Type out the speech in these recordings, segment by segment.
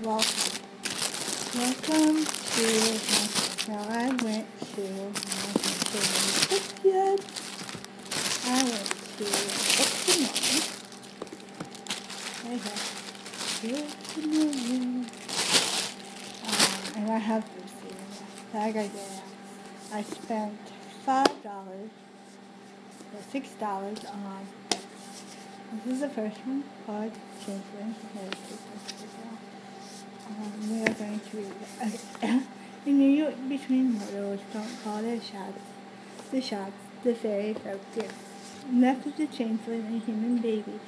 Welcome. Welcome to my channel. I went to, I haven't shown this yet. I went to Books A Million. I have Books A Million. And I have this here. That I did. I spent $5 or $6 on books. This is the first one called Changeling. We are going to read In New York, between myrtles, don't call their shots, the fairy folk do. Left as a changeling, a human baby,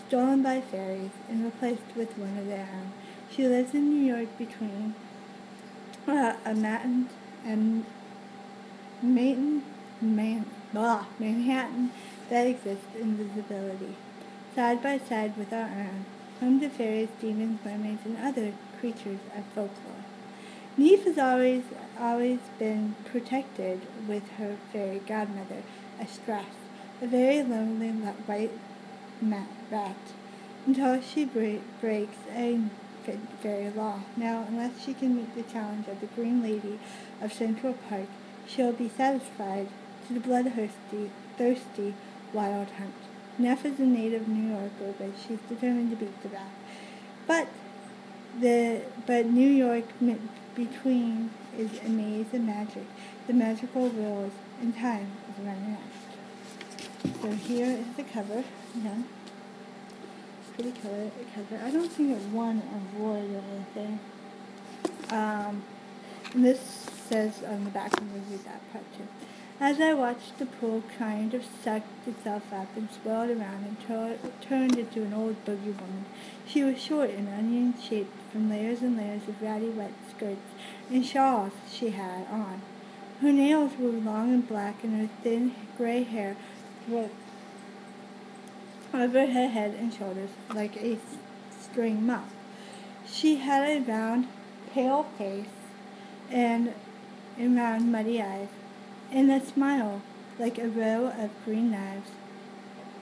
stolen by fairies and replaced with one of their own. She lives in New York between Manhattan and Manhattan that exists in visibility, side by side with our own, home to fairies, demons, mermaids, and other creatures of folklore. Neve has always been protected with her fairy godmother, Estress, a very lonely white rat, until she breaks a fairy law. Now, unless she can meet the challenge of the Green Lady of Central Park, she'll be satisfied to the bloodthirsty wild hunt. Neff is a native New Yorker, but she's determined to beat the rat. But New York between is a maze of magic. The magical rules and time is running out. So here is the cover. Yeah. Pretty cover. I don't think it won an award or anything. And this says on the back, and we'll read that part too. As I watched, the pool kind of sucked itself up and swirled around and turned into an old boogie woman. She was short and onion-shaped from layers and layers of ratty wet skirts and shawls she had on. Her nails were long and black, and her thin gray hair was over her head and shoulders like a string muff. She had a round, pale face and round, muddy eyes, and a smile like a row of green knives.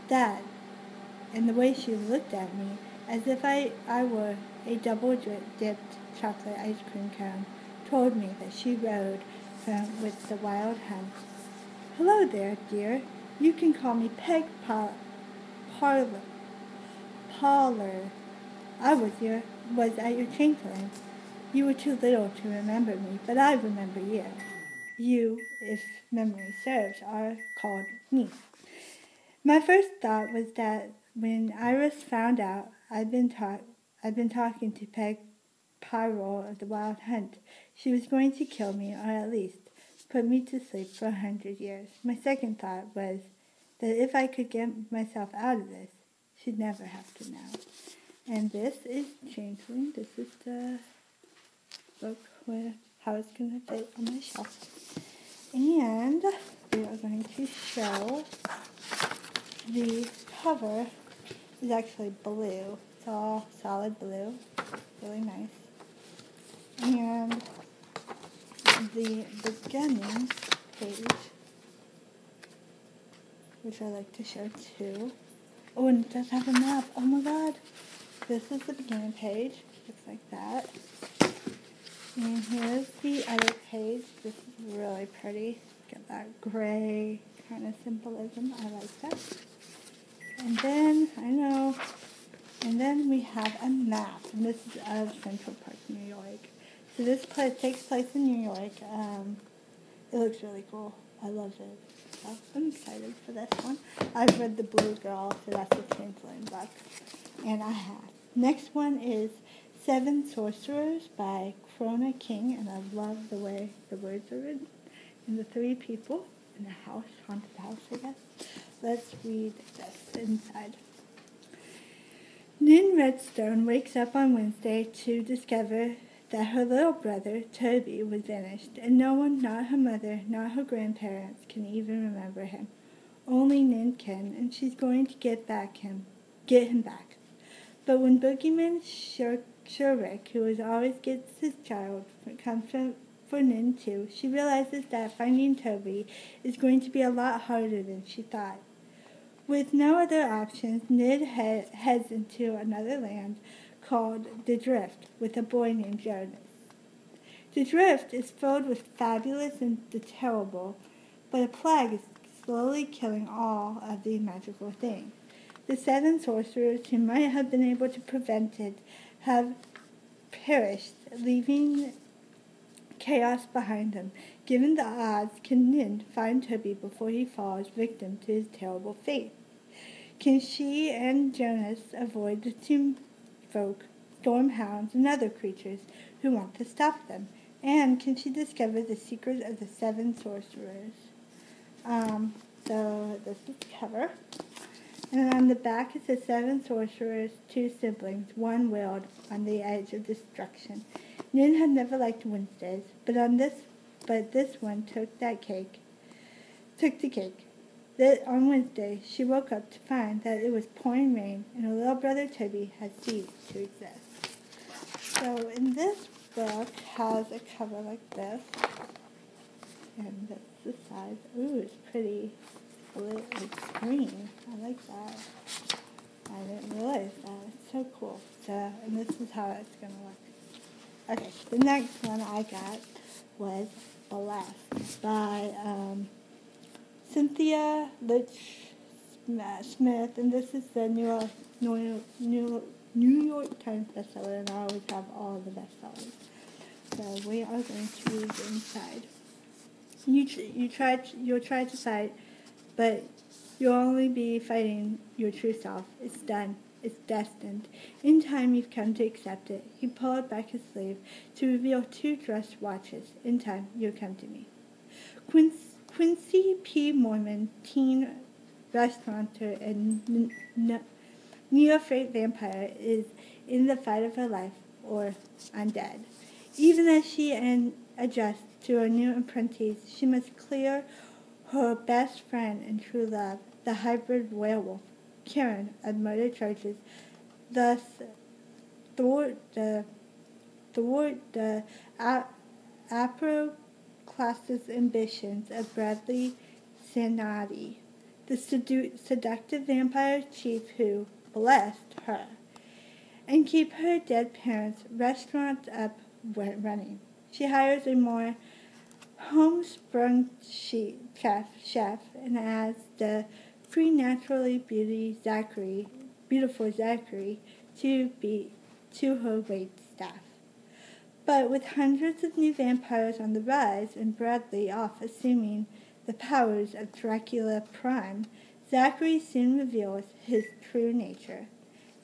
That, and the way she looked at me, as if I were a double-dipped chocolate ice cream cone, told me that she rode with the wild hunt. Hello there, dear. You can call me Peg Parlor. I was at your changeling. You were too little to remember me, but I remember you. You, if memory serves, are called me. My first thought was that when Iris found out I'd been talking to Peg Pyrrole of the Wild Hunt, she was going to kill me, or at least put me to sleep for 100 years. My second thought was that if I could get myself out of this, she'd never have to know. And this is Changeling. This is the book where how it's going to fit on my shelf. And we are going to show the cover is actually blue. It's all solid blue. Really nice. And the beginning page, which I like to show too. Oh, and it does have a map. Oh my god. This is the beginning page. Looks like that. And here's the other page. This is really pretty. Got that gray kind of symbolism. I like that. And then we have a map. And this is of Central Park, New York. So this takes place in New York. It looks really cool. I love it. So I'm excited for this one. I've read The Blue Girl, so that's a Changeling book. And I have. Next one is Seven Sorcerers by Krona King, and I love the way the words are written. And the three people in a house, haunted house, I guess. Let's read this inside. Nin Redstone wakes up on Wednesday to discover that her little brother, Toby, was vanished, and no one, not her mother, not her grandparents, can even remember him. Only Nin can, and she's going to get him back. But when Boogeyman Shurek, who always gets his child, comes for Nin too, she realizes that finding Toby is going to be a lot harder than she thought. With no other options, Nin heads into another land called The Drift, with a boy named Jonas. The Drift is filled with fabulous and the terrible, but a plague is slowly killing all of the magical things. The 7 sorcerers who might have been able to prevent it have perished, leaving chaos behind them. Given the odds, can Nin find Toby before he falls victim to his terrible fate? Can she and Jonas avoid the tomb folk, storm hounds, and other creatures who want to stop them? And can she discover the secret of the 7 sorcerers? So this is the cover. And on the back it says 7 sorcerers, 2 siblings, 1 wailed on the edge of destruction. Nin had never liked Wednesdays, but this one took the cake. On Wednesday, she woke up to find that it was pouring rain and her little brother Toby had ceased to exist. So in this book has a cover like this, and that's the size. Ooh, it's pretty. It's green. I like that. I didn't realize that. It's so cool. So, and this is how it's going to look. Okay, the next one I got was Blessed by Cynthia Litch Smith, and this is the New York Times bestseller, and I always have all the bestsellers. So we are going to read inside. You'll try to fight, but you'll only be fighting your true self. It's done. It's destined. In time, you've come to accept it. He pulled back his sleeve to reveal 2 dressed watches. In time, you'll come to me. Quincy P. Mormon, teen restaurateur and neophyte vampire, is in the fight of her life, or undead. Even as she adjusts to her new apprentice, she must clear her best friend and true love, the hybrid werewolf, Karen, of murder charges, thus thwart the upper-class's ambitions of Bradley Sanati, the seductive vampire chief who blessed her, and keep her dead parents' restaurant up running. She hires a more homesprung chef and adds the preternaturally beautiful Zachary to her wait staff. But with hundreds of new vampires on the rise and Bradley off assuming the powers of Dracula Prime, Zachary soon reveals his true nature.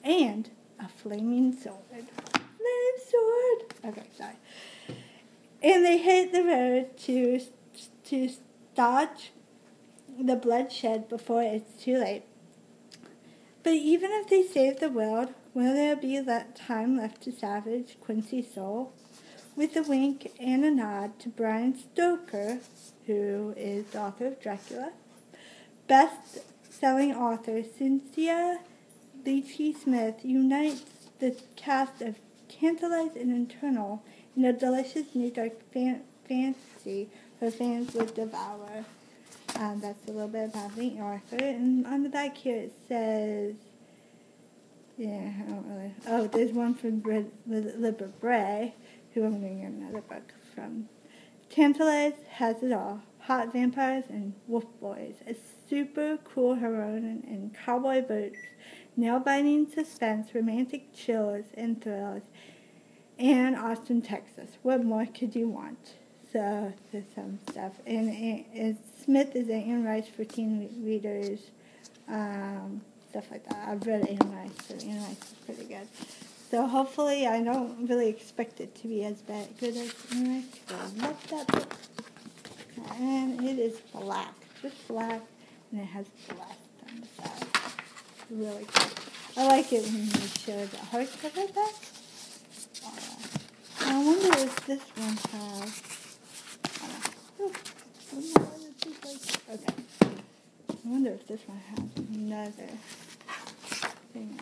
And a flaming sword. Flame sword! Okay, sorry. And they hit the road to stop the bloodshed before it's too late. But even if they save the world, will there be time left to savage Quincy's soul? With a wink and a nod to Bram Stoker, who is the author of Dracula, best-selling author Cynthia Litch Smith unites the cast of Tantalized and Internal in a delicious new dark fantasy her fans would devour. That's a little bit about the author. And on the back here it says, there's one from Libra Bray, who I'm reading another book from. Tantalized has it all. Hot vampires and wolf boys. A super cool heroine in cowboy boots. Nail-biting suspense, romantic chills and thrills. And Austin, Texas. What more could you want? So there's some stuff. And Smith is Anne Rice for teen readers. Stuff like that. I've read Anne Rice, so Anne Rice is pretty good. So hopefully, I don't really expect it to be as good as Anne Rice, but I love that book. And it is black. Just black. And it has Blessed on the side. Really cool. I like it when you show the hardcover back. I wonder if this one has. Okay. I wonder if this one has another thing.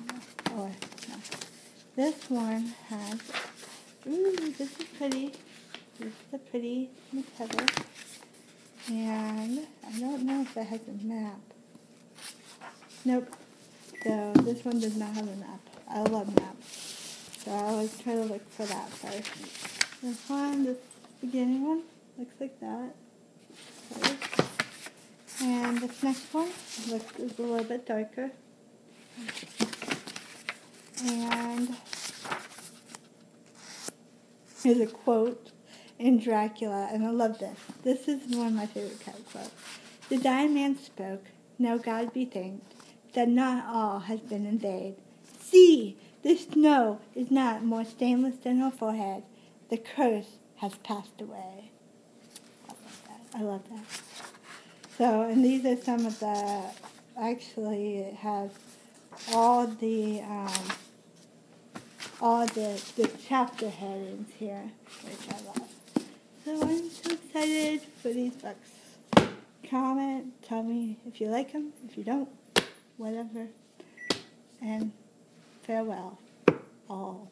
Oh, no. This one has. Ooh, this is pretty. This is a pretty cover. And I don't know if it has a map. Nope. So this one does not have a map. I love maps. So I always try to look for that first. This one, this beginning one, looks like that. And this next one is a little bit darker. And here's a quote in Dracula, and I love this. This is one of my favorite quotes. The dying man spoke, "Now God be thanked, that not all has been in vain. See, the snow is not more stainless than her forehead. The curse has passed away." I love that. So, and these are some of the, actually it has all the chapter headings here, which I love. So I'm so excited for these books. Comment, tell me if you like them, if you don't, whatever. And farewell, all.